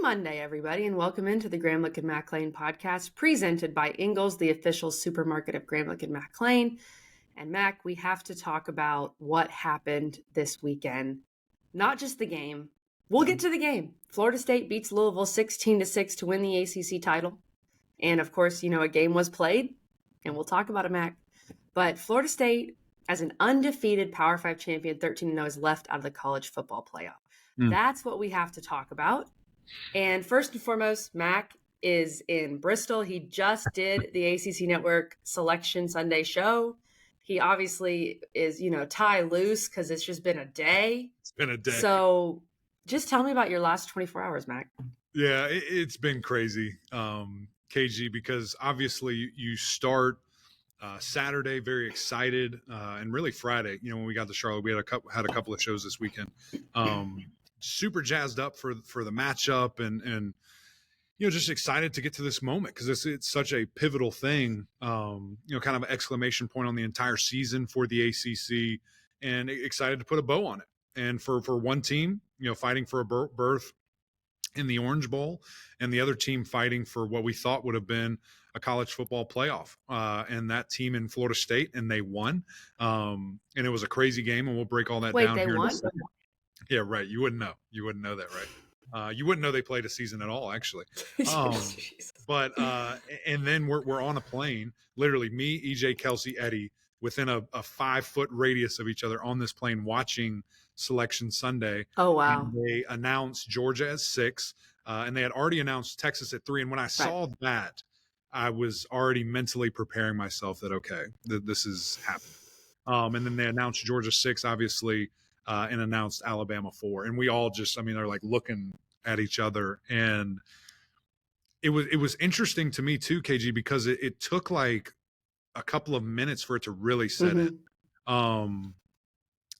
Monday, everybody, and welcome into the Gramlich and Mac Lane podcast presented by Ingles, the official supermarket of Gramlich and Mac Lane. And Mac, we have to talk about what happened this weekend. Not just the game. We'll get to the game. Florida State beats Louisville 16-6 to win the ACC title. And of course, a game was played, and we'll talk about it, Mac. But Florida State, as an undefeated Power 5 champion, 13-0, is left out of the college football playoff. That's what we have to talk about. And first and foremost, Mac is in Bristol. He just did the ACC Network Selection Sunday show. He obviously is, tie loose because it's just been a day. It's been a day. So just tell me about your last 24 hours, Mac. Yeah, it's been crazy, KG, because obviously you start Saturday very excited, and really Friday, when we got to Charlotte, we had a couple of shows this weekend. Super jazzed up for the matchup and just excited to get to this moment because it's such a pivotal thing, kind of an exclamation point on the entire season for the ACC, and excited to put a bow on it. And for one team, fighting for a berth in the Orange Bowl, and the other team fighting for what we thought would have been a college football playoff, and that team in Florida State, and they won. And it was a crazy game, and we'll break all that down. Wait, they won? Yeah, right. You wouldn't know. You wouldn't know that, right? You wouldn't know they played a season at all, actually. But and then we're on a plane, literally me, EJ, Kelsey, Eddie, within a 5-foot radius of each other on this plane watching Selection Sunday. Oh, wow. And they announced Georgia at 6, and they had already announced Texas at 3. And when I saw that, I was already mentally preparing myself that, okay, this is happening. And then they announced Georgia 6, obviously, and announced Alabama 4. And we all just, they're like looking at each other. And it was interesting to me too, KG, because it took like a couple of minutes for it to really set in.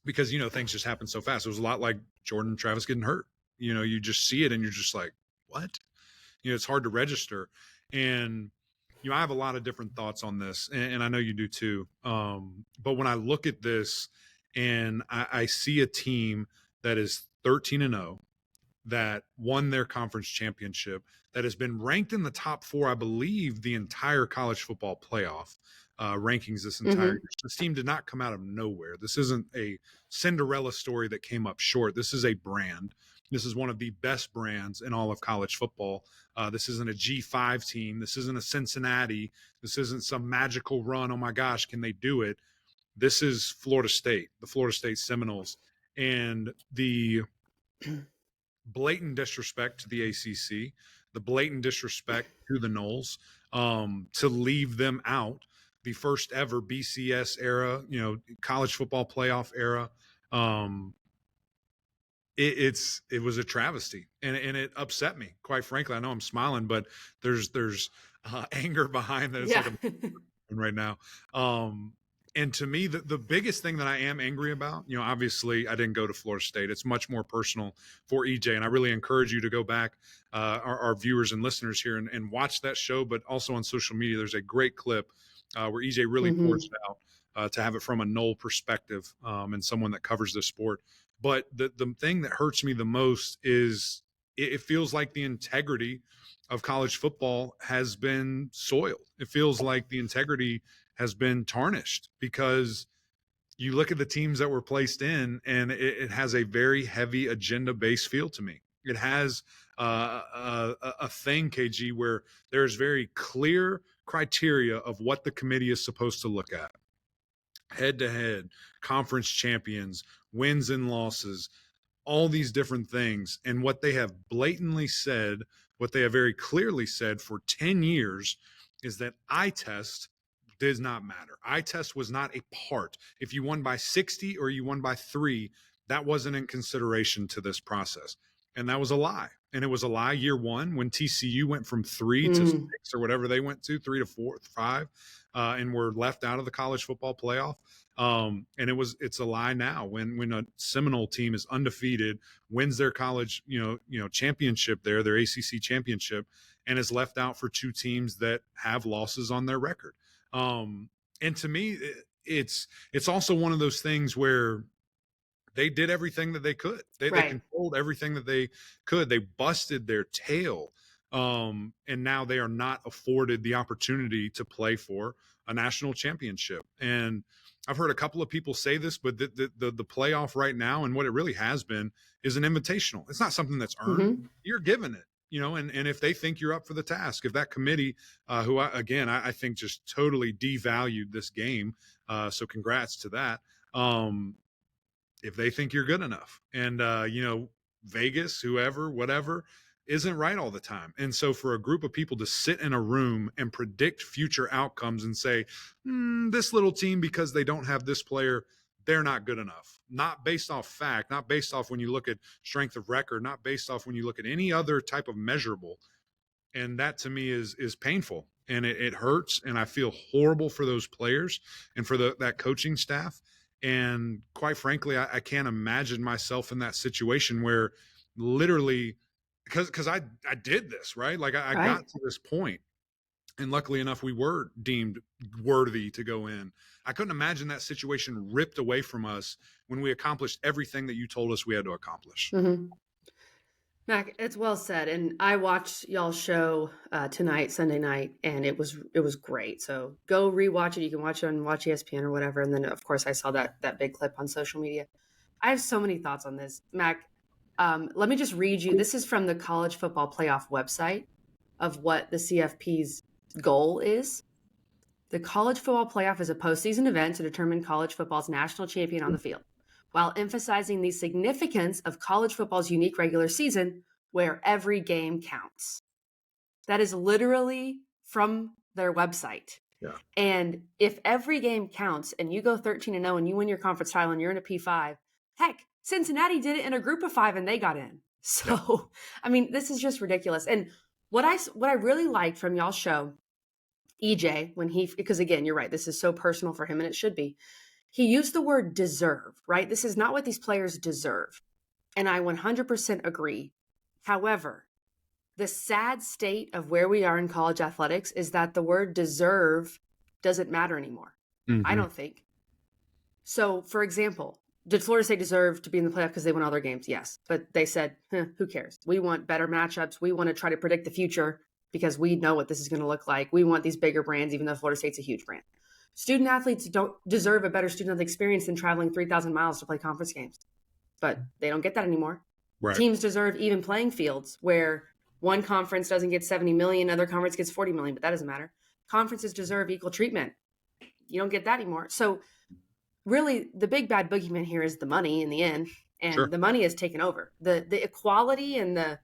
Because, things just happen so fast. It was a lot like Jordan Travis getting hurt. You just see it and you're just like, what? It's hard to register. And, I have a lot of different thoughts on this, and I know you do too. But when I look at this and I see a team that is 13-0, that won their conference championship, that has been ranked in the top 4, I believe, the entire college football playoff rankings this entire year. This team did not come out of nowhere. This isn't a Cinderella story that came up short. This is a brand. This is one of the best brands in all of college football. This isn't a G5 team. This isn't a Cincinnati. This isn't some magical run. Oh my gosh, can they do it? This is Florida State, the Florida State Seminoles, and the blatant disrespect to the ACC, the blatant disrespect to the Noles, to leave them out, the first ever BCS era, college football playoff era. It was a travesty, and it upset me, quite frankly. I know I'm smiling, but there's anger behind that. It's like right now. And to me, the biggest thing that I am angry about, obviously I didn't go to Florida State. It's much more personal for EJ. And I really encourage you to go back, our viewers and listeners here, and watch that show. But also on social media, there's a great clip where EJ really pours it out to have it from a Nole perspective, and someone that covers this sport. But the thing that hurts me the most is it feels like the integrity of college football has been soiled. It feels like the integrity has been tarnished because you look at the teams that were placed in, and it has a very heavy agenda-based feel to me. It has a thing, KG, where there's very clear criteria of what the committee is supposed to look at. Head-to-head, conference champions, wins and losses, all these different things. And what they have blatantly said, what they have very clearly said for 10 years is that eye test does not matter. Eye test was not a part. If you won by 60 or you won by 3, that wasn't in consideration to this process. And that was a lie. And it was a lie year one when TCU went from 3 to 6 or whatever they went to, 3 to 4, 5, and were left out of the college football playoff. And it's a lie now when a Seminole team is undefeated, wins their college, championship there, their ACC championship, and is left out for 2 teams that have losses on their record. And to me, it's also one of those things where They did everything that they could. They controlled everything that they could. They busted their tail. And now they are not afforded the opportunity to play for a national championship. And I've heard a couple of people say this, but the playoff right now and what it really has been is an invitational. It's not something that's earned. Mm-hmm. You're given it, and if they think you're up for the task, if that committee, who I think just totally devalued this game. So congrats to that. If they think you're good enough, and Vegas, whoever, whatever, isn't right all the time. And so for a group of people to sit in a room and predict future outcomes and say, this little team, because they don't have this player, they're not good enough, not based off fact, not based off when you look at strength of record, not based off when you look at any other type of measurable. And that to me is painful, and it hurts. And I feel horrible for those players and for that coaching staff. And quite frankly, I can't imagine myself in that situation where literally, because I did this, right? Like I got to this point, and luckily enough, we were deemed worthy to go in. I couldn't imagine that situation ripped away from us when we accomplished everything that you told us we had to accomplish. Mm-hmm. Mac, it's well said. And I watched y'all's show tonight, Sunday night, and it was great. So go rewatch it. You can watch it on Watch ESPN or whatever. And then, of course, I saw that big clip on social media. I have so many thoughts on this. Mac, let me just read you. This is from the College Football Playoff website of what the CFP's goal is. The College Football Playoff is a postseason event to determine college football's national champion on the field, while emphasizing the significance of college football's unique regular season where every game counts. That is literally from their website. Yeah. And if every game counts and you go 13-0 and you win your conference title and you're in a P5, heck, Cincinnati did it in a group of 5 and they got in. So, I mean, this is just ridiculous. And what I really liked from y'all's show, EJ, because again, you're right, this is so personal for him and it should be. He used the word deserve, right? This is not what these players deserve. And I 100% agree. However, the sad state of where we are in college athletics is that the word deserve doesn't matter anymore. Mm-hmm. I don't think. So, for example, did Florida State deserve to be in the playoff because they won all their games? Yes. But they said, who cares? We want better matchups. We want to try to predict the future because we know what this is going to look like. We want these bigger brands, even though Florida State's a huge brand. Student athletes don't deserve a better student athlete experience than traveling 3,000 miles to play conference games. But they don't get that anymore. Right. Teams deserve even playing fields where one conference doesn't get 70 million, another conference gets 40 million, but that doesn't matter. Conferences deserve equal treatment. You don't get that anymore. So really, the big bad boogeyman here is the money in the end. And the money has taken over. The equality and the,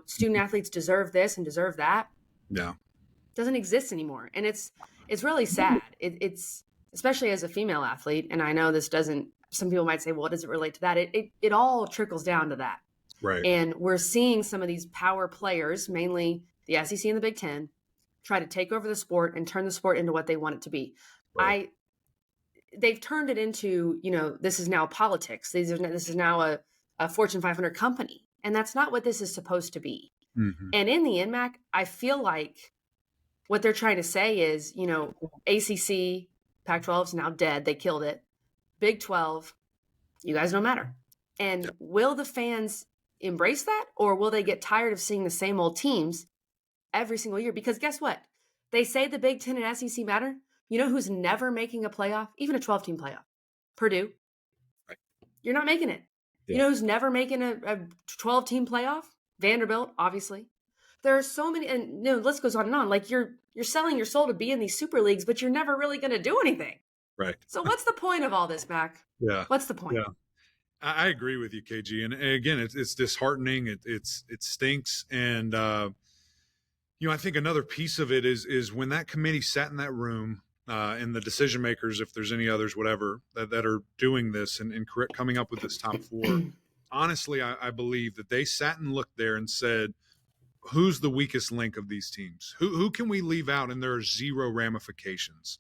student athletes deserve this and deserve that. Yeah. Doesn't exist anymore. And it's really sad. It's especially as a female athlete. And I know this doesn't, some people might say, well, does it relate to that? It all trickles down to that. Right. And we're seeing some of these power players, mainly the SEC and the Big Ten, try to take over the sport and turn the sport into what they want it to be. Right. They've turned it into, this is now politics. This is now a Fortune 500 company. And that's not what this is supposed to be. Mm-hmm. And in the end, Mac, I feel like what they're trying to say is, ACC, Pac-12 is now dead. They killed it. Big 12, you guys don't matter. And will the fans embrace that? Or will they get tired of seeing the same old teams every single year? Because guess what? They say the Big 10 and SEC matter. You know who's never making a playoff? Even a 12-team playoff? Purdue. Right. You're not making it. Yeah. You know who's never making a 12-team playoff? Vanderbilt, obviously. There are so many, and the list goes on and on. Like you're selling your soul to be in these super leagues, but you're never really going to do anything. Right. So what's the point of all this, Mac? Yeah. What's the point? Yeah. I agree with you, KG. And again, it's disheartening. It stinks. And, I think another piece of it is when that committee sat in that room and the decision makers, if there's any others, whatever, that are doing this and coming up with this top 4, honestly, I believe that they sat and looked there and said, who's the weakest link of these teams? Who can we leave out? And there are 0 ramifications.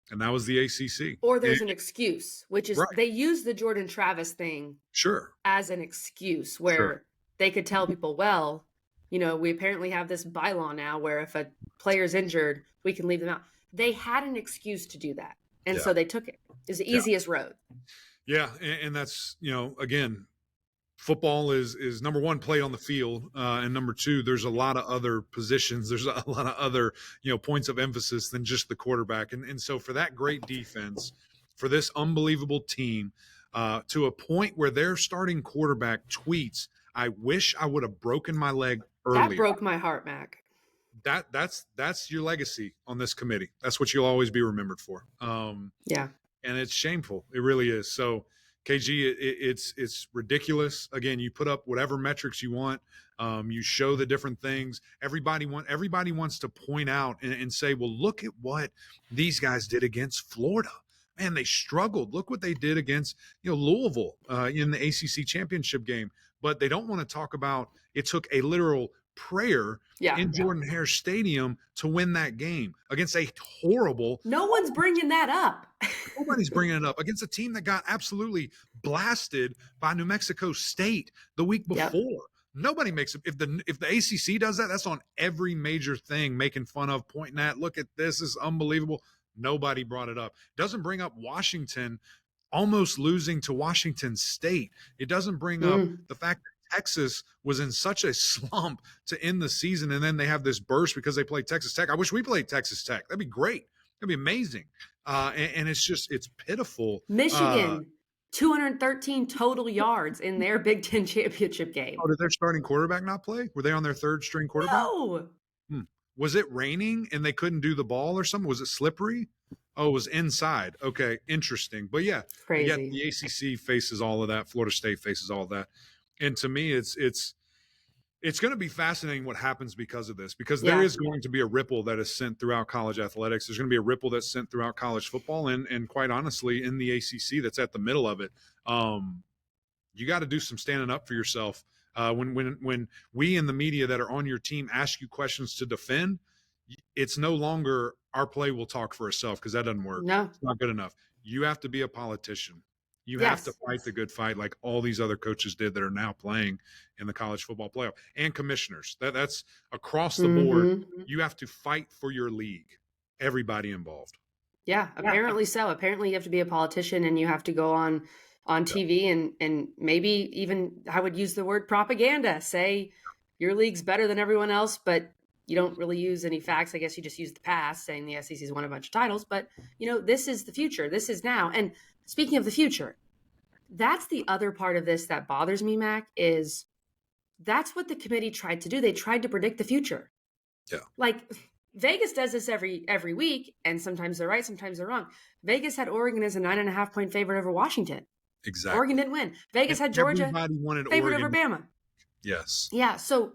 And that was the ACC. Or there's an excuse, which is they use the Jordan Travis thing as an excuse where they could tell people, well, we apparently have this bylaw now where if a player's injured, we can leave them out. They had an excuse to do that. And so they took it. It's the easiest road. Yeah, and that's, again, football is number one, play on the field, and number two, there's a lot of other positions. There's a lot of other points of emphasis than just the quarterback. And so for that great defense, for this unbelievable team, to a point where their starting quarterback tweets, "I wish I would have broken my leg That earlier." broke my heart, Mac. That's your legacy on this committee. That's what you'll always be remembered for. Yeah. And it's shameful. It really is. So, KG, it's ridiculous. Again, you put up whatever metrics you want. You show the different things. Everybody wants to point out and say, well, look at what these guys did against Florida. Man, they struggled. Look what they did against Louisville in the ACC championship game. But they don't want to talk about it took a literal prayer in Jordan Hare Stadium to win that game against a horrible. No one's bringing that up. Nobody's bringing it up against a team that got absolutely blasted by New Mexico State the week before. Yep. Nobody makes it. If the ACC does that, that's on every major thing, making fun of, pointing at, look at this is unbelievable. Nobody brought it up. Doesn't bring up Washington almost losing to Washington State. It doesn't bring up the fact that Texas was in such a slump to end the season, and then they have this burst because they played Texas Tech. I wish we played Texas Tech. That'd be great. That'd be amazing. And it's pitiful. Michigan, 213 total yards in their Big Ten championship game. Oh, did their starting quarterback not play? Were they on their third string quarterback? No. Was it raining and they couldn't do the ball or something? Was it slippery? Oh, it was inside. Okay, interesting. But yeah, crazy. Yet the ACC faces all of that. Florida State faces all of that. And to me, it's going to be fascinating what happens because of this, because there is going to be a ripple that is sent throughout college athletics. There's going to be a ripple that's sent throughout college football and quite honestly, in the ACC that's at the middle of it. You got to do some standing up for yourself. When we in the media that are on your team ask you questions to defend, it's no longer our play will talk for itself, because that doesn't work. No. It's not good enough. You have to be a politician. You have to fight the good fight like all these other coaches did that are now playing in the college football playoff, and commissioners. That's across the board. You have to fight for your league, everybody involved. Yeah, apparently so. Apparently you have to be a politician and you have to go on TV and maybe even, I would use the word propaganda, say your league's better than everyone else, but you don't really use any facts. I guess you just use the past, saying the SEC's won a bunch of titles, but this is the future. This is now. And speaking of the future, that's the other part of this that bothers me, Mac, is that's what the committee tried to do. They tried to predict the future. Yeah. Like Vegas does this every week, and sometimes they're right, sometimes they're wrong. Vegas had Oregon as a 9.5-point favorite over Washington. Exactly. Oregon didn't win. Vegas had Georgia favorite over Bama. Yes. Yeah. So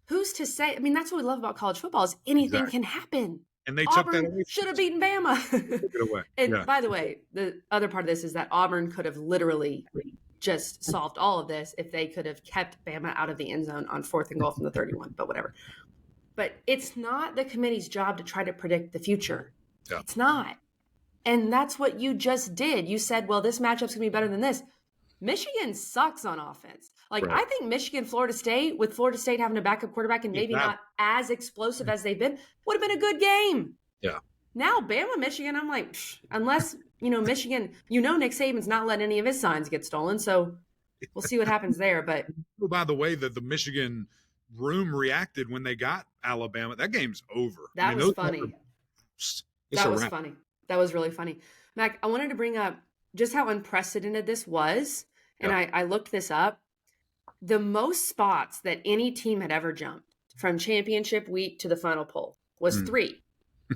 who's to say? I mean, that's what we love about college football is anything can happen. And they Auburn took that away. Should have beaten Bama. Took it away. And by the way, the other part of this is that Auburn could have literally just solved all of this if they could have kept Bama out of the end zone on 4th and goal from the 31, but whatever. But it's not the committee's job to try to predict the future. Yeah. It's not. And that's what you just did. You said, well, this matchup's going to be better than this. Michigan sucks on offense. Like, I think Michigan, Florida State, with Florida State having a backup quarterback and maybe not as explosive as they've been, would have been a good game. Yeah. Now, Bama, Michigan, I'm like, unless, Michigan, Nick Saban's not letting any of his signs get stolen. So we'll see what happens there. But by the way, the Michigan room reacted when they got Alabama. That game's over. That was funny. That was funny. That was really funny. Mac, I wanted to bring up just how unprecedented this was. And I looked this up. The most spots that any team had ever jumped from championship week to the final poll was 3.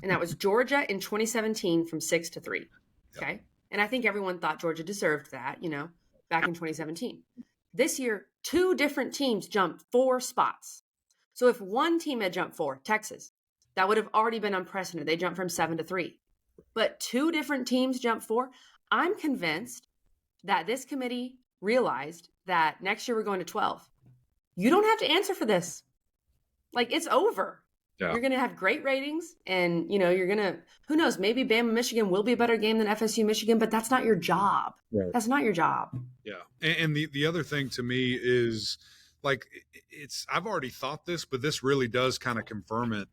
And that was Georgia in 2017 from 6 to 3. Okay. And I think everyone thought Georgia deserved that, back in 2017. This year, 2 different teams jumped 4 spots. So if one team had jumped 4, Texas, that would have already been unprecedented. They jumped from 7 to 3. But 2 different teams jumped 4. I'm convinced that this committee realized that next year we're going to 12. You don't have to answer for this. Like, it's over. Yeah. You're going to have great ratings and, you're going to, who knows, maybe Bama, Michigan will be a better game than FSU, Michigan, but that's not your job. Right. That's not your job. Yeah. And the other thing to me is like I've already thought this, but this really does kind of confirm it.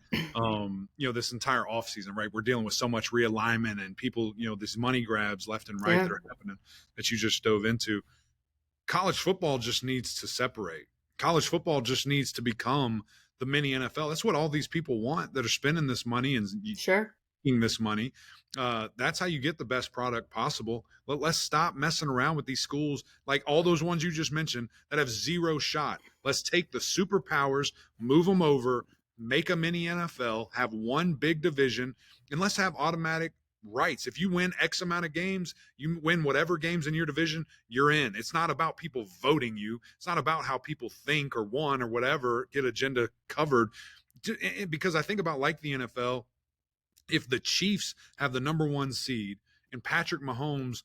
This entire offseason, right? We're dealing with so much realignment and people, these money grabs left and right Yeah. that are happening that you just dove into. College football just needs to separate. College football just needs to become the mini NFL. That's what all these people want that are spending this money and Sure. this money. That's how you get the best product possible. Let's stop messing around with these schools, like all those ones you just mentioned that have zero shot. Let's take the superpowers, move them over, make a mini NFL, have one big division, and let's have automatic rights. If you win X amount of games, you win whatever games in your division, you're in. It's not about people voting you. It's not about how people think or want or whatever, get agenda covered. Because I think about, like the NFL, if the Chiefs have the number 1 seed and Patrick Mahomes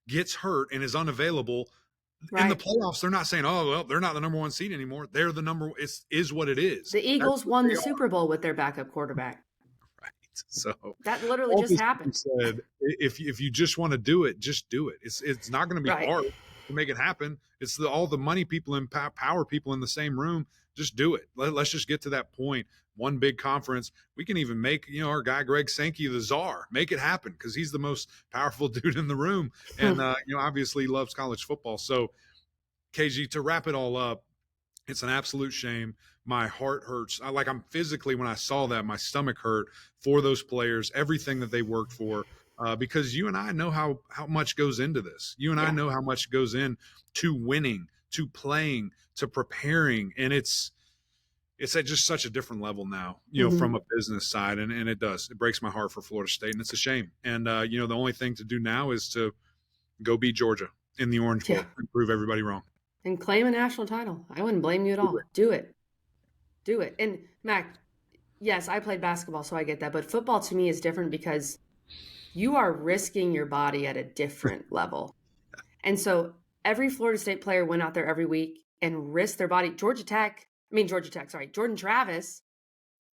gets hurt and is unavailable in the playoffs, they're not saying, oh, well, they're not the number 1 seed anymore. They're the number, is what it is. The Eagles won the Super Bowl with their backup quarterback. Right. So that literally just happened. Said, if you just want to do it, just do it. It's not going to be hard to make it happen. It's all the money people and power people in the same room. Just do it. Let's just get to that point. One big conference. We can even make, our guy Greg Sankey the czar. Make it happen because he's the most powerful dude in the room, and obviously loves college football. So, KG, to wrap it all up, it's an absolute shame. My heart hurts. I'm physically, when I saw that, my stomach hurt for those players, everything that they worked for, because you and I know how much goes into this. You and I know how much goes in to winning, to playing, to preparing, and it's at just such a different level now, from a business side. And it breaks my heart for Florida State, and it's a shame. And, the only thing to do now is to go beat Georgia in the Orange Bowl and prove everybody wrong. And claim a national title. I wouldn't blame you at all. Do it. And Mac, yes, I played basketball, so I get that. But football to me is different because you are risking your body at a different level. And so every Florida State player went out there every week and risked their body. Jordan Travis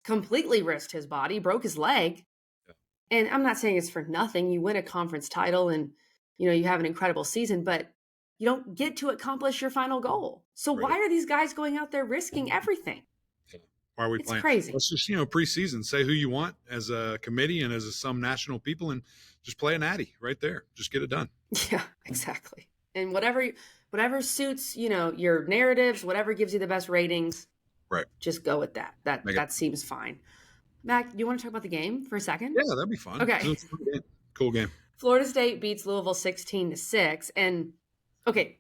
completely risked his body, broke his leg. Yeah. And I'm not saying it's for nothing. You win a conference title and, you have an incredible season, but you don't get to accomplish your final goal. So why are these guys going out there risking everything? Why are we playing? Crazy. Let's just, preseason, say who you want as a committee and as some national people, and just play a natty right there. Just get it done. Yeah, exactly. And whatever suits, your narratives, whatever gives you the best ratings, right? Just go with that. That seems fine. Mac, do you want to talk about the game for a second? Yeah, that'd be fun. Okay. Cool game. Florida State beats Louisville 16-6. And okay,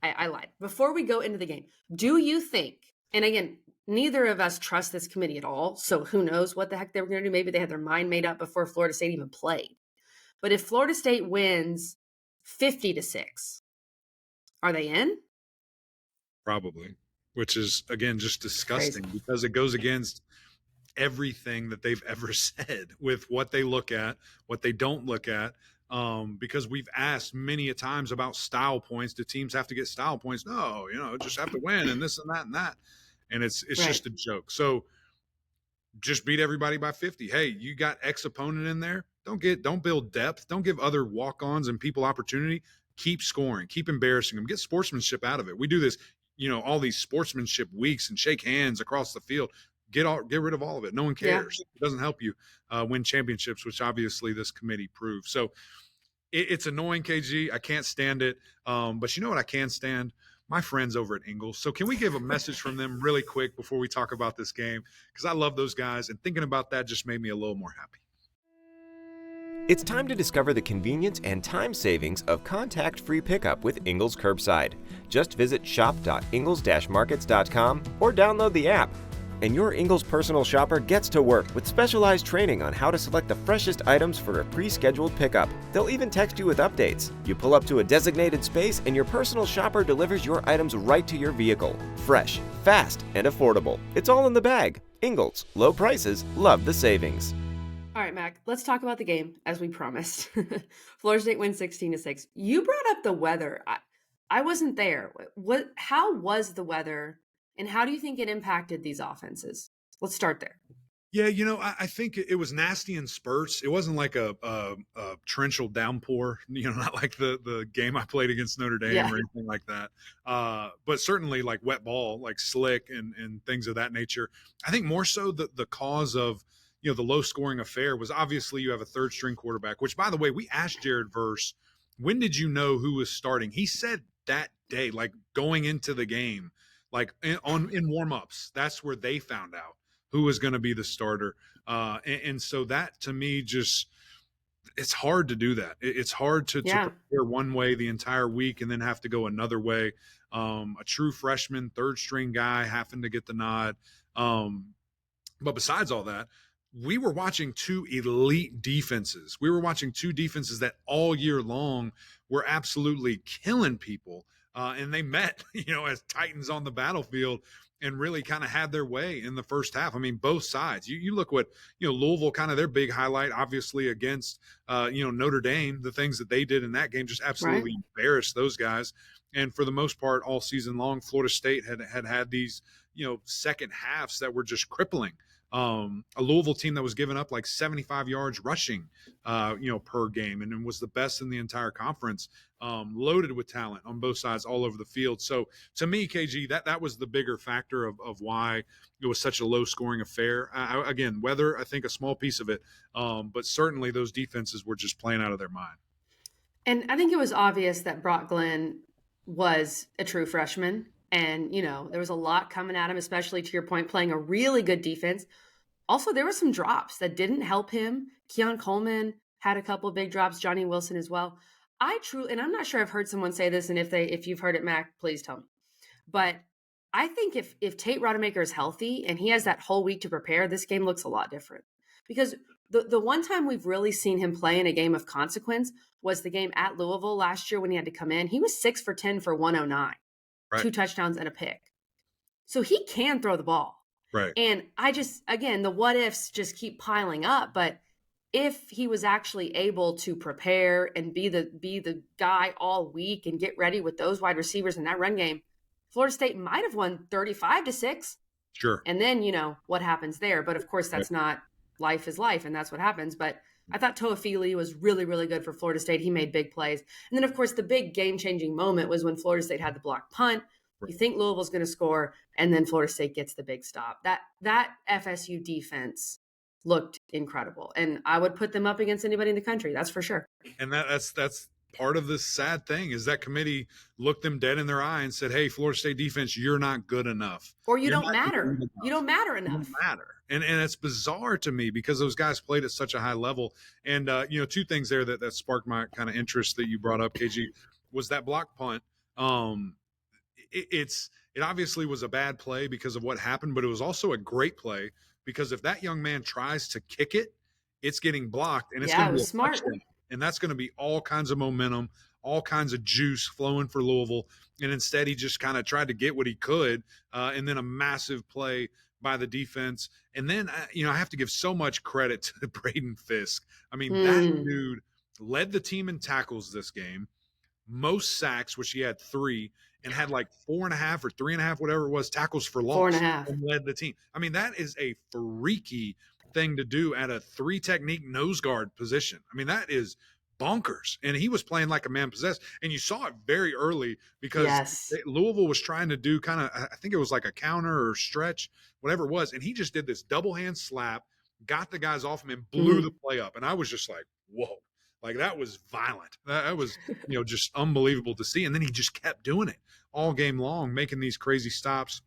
I lied. Before we go into the game, do you think, and again, neither of us trust this committee at all, so who knows what the heck they were going to do. Maybe they had their mind made up before Florida State even played. But if Florida State wins 50-6, are they in? Probably, which is, again, just disgusting because it goes against everything that they've ever said with what they look at, what they don't look at. Because we've asked many a times about style points. Do teams have to get style points? No, just have to win and this and that and that. And it's just a joke. So just beat everybody by 50. Hey, you got X opponent in there. Don't build depth. Don't give other walk-ons and people opportunity. Keep scoring. Keep embarrassing them. Get sportsmanship out of it. We do this, all these sportsmanship weeks and shake hands across the field. Get rid of all of it. No one cares. Yeah. It doesn't help you win championships, which obviously this committee proved. So it's annoying, KG. I can't stand it. But you know what I can stand? My friends over at Ingles. So can we give a message from them really quick before we talk about this game? Because I love those guys, and thinking about that just made me a little more happy. It's time to discover the convenience and time savings of contact-free pickup with Ingles Curbside. Just visit shop.ingles-markets.com or download the app. And your Ingles personal shopper gets to work with specialized training on how to select the freshest items for a pre-scheduled pickup. They'll even text you with updates. You pull up to a designated space and your personal shopper delivers your items right to your vehicle. Fresh, fast, and affordable. It's all in the bag. Ingles. Low prices. Love the savings. All right, Mac, let's talk about the game as we promised. Florida State wins 16-6. You brought up the weather. I wasn't there. How was the weather? And how do you think it impacted these offenses? Let's start there. Yeah, I think it was nasty in spurts. It wasn't like a torrential downpour, not like the game I played against Notre Dame Yeah. or anything like that. But certainly like wet ball, like slick and things of that nature. I think more so the cause of the low scoring affair was obviously you have a third string quarterback. Which, by the way, we asked Jared Verse, when did you know who was starting? He said that day, like going into the game, like in warmups. That's where they found out who was going to be the starter. And so that to me, just, it's hard to do that. It's hard to prepare one way the entire week and then have to go another way. A true freshman, third string guy having to get the nod. But besides all that, we were watching two elite defenses. We were watching two defenses that all year long were absolutely killing people. And they met, as titans on the battlefield and really kind of had their way in the first half. I mean, both sides. You look what, Louisville, kind of their big highlight, obviously against, Notre Dame, the things that they did in that game just absolutely embarrassed those guys. And for the most part, all season long, Florida State had these, second halves that were just crippling. A Louisville team that was giving up like 75 yards rushing, per game, and was the best in the entire conference, loaded with talent on both sides all over the field. So to me, KG, that was the bigger factor of why it was such a low scoring affair. Again, weather, I think a small piece of it, but certainly those defenses were just playing out of their mind. And I think it was obvious that Brock Glenn was a true freshman. And, there was a lot coming at him, especially to your point, playing a really good defense. Also, there were some drops that didn't help him. Keon Coleman had a couple of big drops, Johnny Wilson as well. And I'm not sure I've heard someone say this, and if you've heard it, Mac, please tell me. But I think if Tate Rodemaker is healthy and he has that whole week to prepare, this game looks a lot different. Because the one time we've really seen him play in a game of consequence was the game at Louisville last year when he had to come in. He was 6 for 10 for 109. Right. 2 touchdowns and a pick. So he can throw the ball. Right. And again, the what ifs just keep piling up. But if he was actually able to prepare and be the guy all week and get ready with those wide receivers in that run game, Florida State might have won 35-6. Sure. And then, what happens there. But of course, that's not life is life, and that's what happens. But I thought Toafili was really, really good for Florida State. He made big plays. And then, of course, the big game-changing moment was when Florida State had the blocked punt. You think Louisville's going to score, and then Florida State gets the big stop. That FSU defense looked incredible, and I would put them up against anybody in the country. That's for sure. And that's part of this sad thing is that committee looked them dead in their eye and said, "Hey, Florida State defense, you're not good enough, or you don't matter. You don't matter enough. You don't matter." And it's bizarre to me because those guys played at such a high level. And two things there that sparked my kind of interest that you brought up, KG, was that block punt. It obviously was a bad play because of what happened, but it was also a great play because if that young man tries to kick it, it's getting blocked and it's going to be a smart. touchdown. And that's going to be all kinds of momentum, all kinds of juice flowing for Louisville. And instead, he just kind of tried to get what he could, and then a massive play by the defense. And then, I have to give so much credit to Braden Fisk. I mean, that dude led the team in tackles this game, most sacks, which he had 3, and had like 4.5 or 3.5, whatever it was, tackles for loss. 4.5. And led the team. I mean, that is a freaky thing to do at a 3 technique nose guard position. I mean, that is bonkers. And he was playing like a man possessed. And you saw it very early because Louisville was trying to do kind of, I think it was like a counter or stretch, whatever it was. And he just did this double hand slap, got the guys off him and blew the play up. And I was just like, whoa. Like that was violent. That was, just unbelievable to see. And then he just kept doing it all game long, making these crazy stops.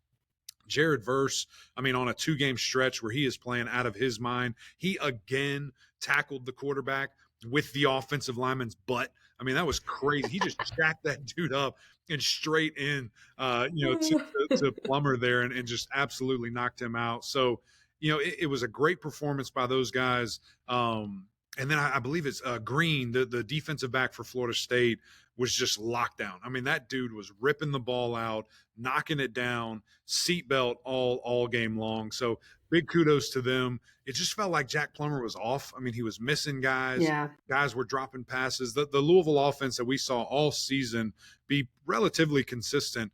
Jared Verse, on a 2-game stretch where he is playing out of his mind, he again tackled the quarterback with the offensive lineman's butt. That was crazy. He just jacked that dude up and straight in, to Plummer there and just absolutely knocked him out. So, it was a great performance by those guys. And then I believe it's Green, the defensive back for Florida State, was just locked down. That dude was ripping the ball out, knocking it down, seatbelt all game long. So big kudos to them. It just felt like Jack Plummer was off. He was missing guys. Yeah. Guys were dropping passes. The Louisville offense that we saw all season be relatively consistent,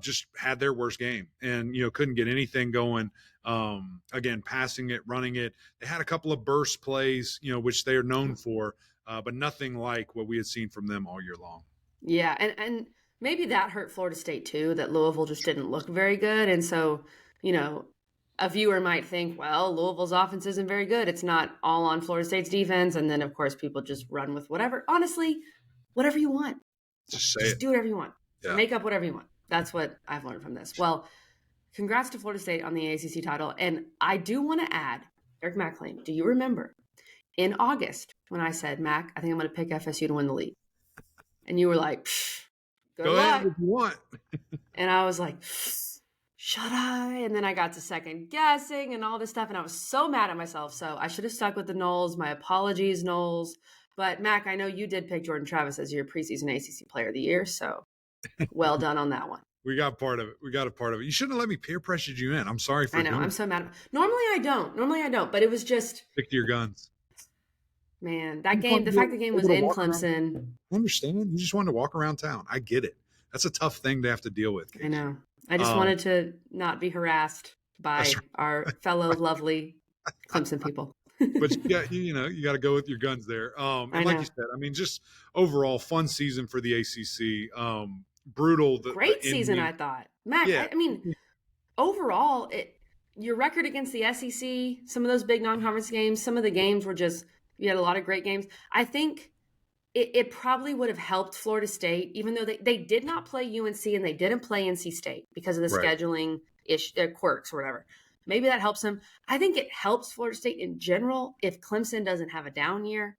just had their worst game and, couldn't get anything going. Again, passing it, running it. They had a couple of burst plays, which they are known for, but nothing like what we had seen from them all year long. Yeah, and maybe that hurt Florida State too, that Louisville just didn't look very good. And so, a viewer might think, well, Louisville's offense isn't very good. It's not all on Florida State's defense. And then, of course, people just run with whatever. Honestly, whatever you want. Just do whatever you want. Yeah. Make up whatever you want. That's what I've learned from this. Well, congrats to Florida State on the ACC title. And I do want to add, Eric McLean, do you remember in August when I said, Mac, I think I'm going to pick FSU to win the league? And you were like, good Go luck. ahead if you want. And I was like, should I? And then I got to second guessing and all this stuff. And I was so mad at myself. So I should have stuck with the Noles. My apologies, Noles. But Mac, I know you did pick Jordan Travis as your preseason ACC Player of the Year. So well done on that one. We got part of it. You shouldn't have let me peer pressured you in. I'm sorry for I know. I'm so mad. Normally I don't. But it was just. Stick to your guns. Man, that game, the fact the game was in Clemson. I understand. You just wanted to walk around town. I get it. That's a tough thing to have to deal with. I know. I just wanted to not be harassed by our fellow lovely Clemson people. But you got to go with your guns there. And like you said, I mean, just overall fun season for the ACC. Brutal. Great season, I thought. Mac, yeah. I mean, overall, your record against the SEC, some of those big non-conference games, some of the games were just, you had a lot of great games. I think it probably would have helped Florida State, even though they did not play UNC and they didn't play NC State because of the scheduling quirks or whatever. Maybe that helps them. I think it helps Florida State in general if Clemson doesn't have a down year,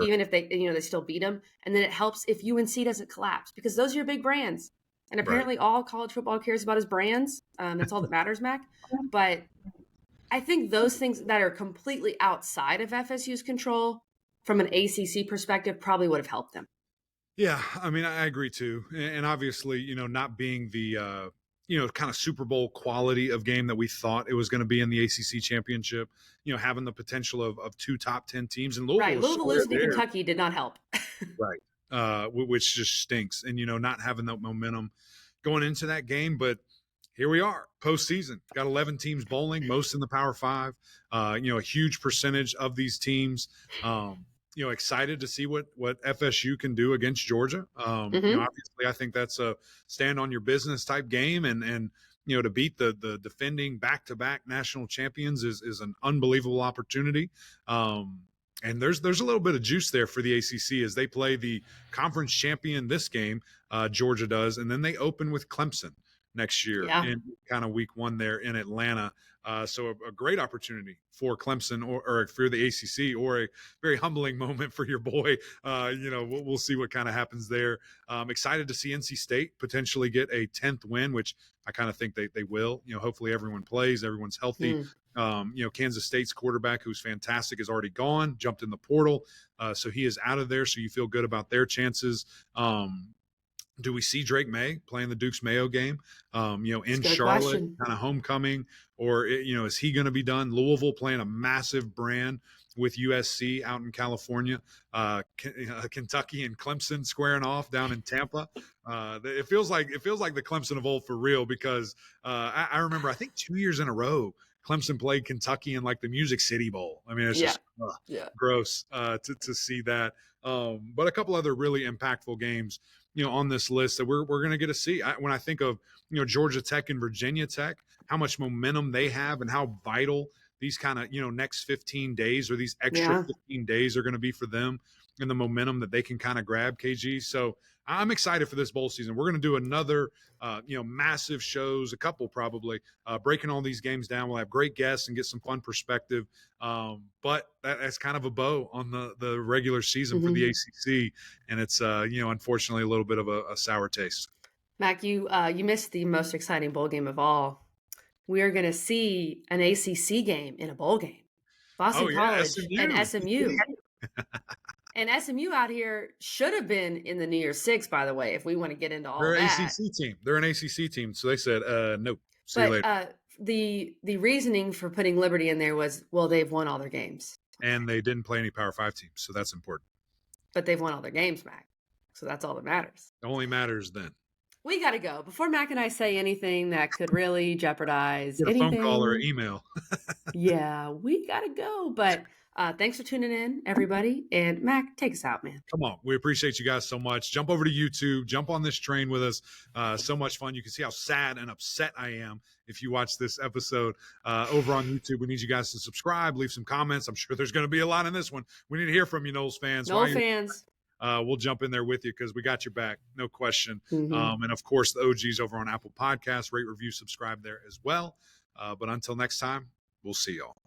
even if they still beat them. And then it helps if UNC doesn't collapse because those are your big brands. And apparently all college football cares about is brands. That's all that matters, Mac. But I think those things that are completely outside of FSU's control from an ACC perspective probably would have helped them. Yeah, I mean, I agree too. And obviously, not being the, kind of Super Bowl quality of game that we thought it was going to be in the ACC championship, having the potential of two top 10 teams. And Louisville losing to Kentucky did not help. Right. Which just stinks. And, not having that momentum going into that game. But here we are, postseason. Got 11 teams bowling, most in the Power Five. A huge percentage of these teams. Excited to see what FSU can do against Georgia. Obviously, I think that's a stand on your business type game, and to beat the defending back-to-back national champions is an unbelievable opportunity. And there's a little bit of juice there for the ACC as they play the conference champion this game, Georgia does, and then they open with Clemson next year in kind of week 1 there in Atlanta. So a great opportunity for Clemson or for the ACC, or a very humbling moment for your boy. We'll see what kind of happens there. Excited to see NC State potentially get a 10th win, which I kind of think they will. Hopefully everyone plays, everyone's healthy. Kansas State's quarterback, who's fantastic, is already gone, jumped in the portal. So he is out of there. So you feel good about their chances. Do we see Drake May playing the Duke's Mayo game, in Charlotte, kind of homecoming, or, is he going to be done? Louisville playing a massive brand with USC out in California, Kentucky and Clemson squaring off down in Tampa. It feels like the Clemson of old for real, because I remember, I think 2 years in a row, Clemson played Kentucky in like the Music City Bowl. I mean, it's just gross to see that. But a couple other really impactful games, on this list that we're going to get to see. When I think of, Georgia Tech and Virginia Tech, how much momentum they have and how vital these kind of, next 15 days or these extra 15 days are going to be for them, and the momentum that they can kind of grab, KG. So I'm excited for this bowl season. We're going to do another, massive shows, a couple probably, breaking all these games down. We'll have great guests and get some fun perspective. But that's kind of a bow on the regular season for the ACC. And it's, unfortunately a little bit of a sour taste. Mac, you missed the most exciting bowl game of all. We are going to see an ACC game in a bowl game. Boston College and SMU. And SMU out here should have been in the New Year's Six, by the way, if we want to get into all that. They're ACC team. They're an ACC team. So they said, nope. See you later. The reasoning for putting Liberty in there was, well, they've won all their games. And they didn't play any Power 5 teams, so that's important. But they've won all their games, Mac. So that's all that matters. It only matters then. We got to go. Before Mac and I say anything that could really jeopardize Get a anything. phone call or an email. Yeah, we got to go. But thanks for tuning in, everybody. And Mac, take us out, man. Come on. We appreciate you guys so much. Jump over to YouTube. Jump on this train with us. So much fun. You can see how sad and upset I am if you watch this episode over on YouTube. We need you guys to subscribe, leave some comments. I'm sure there's going to be a lot in this one. We need to hear from you, Knowles fans. Knowles fans. We'll jump in there with you because we got your back, no question. Mm-hmm. And, of course, the OGs over on Apple Podcasts. Rate, review, subscribe there as well. But until next time, we'll see y'all.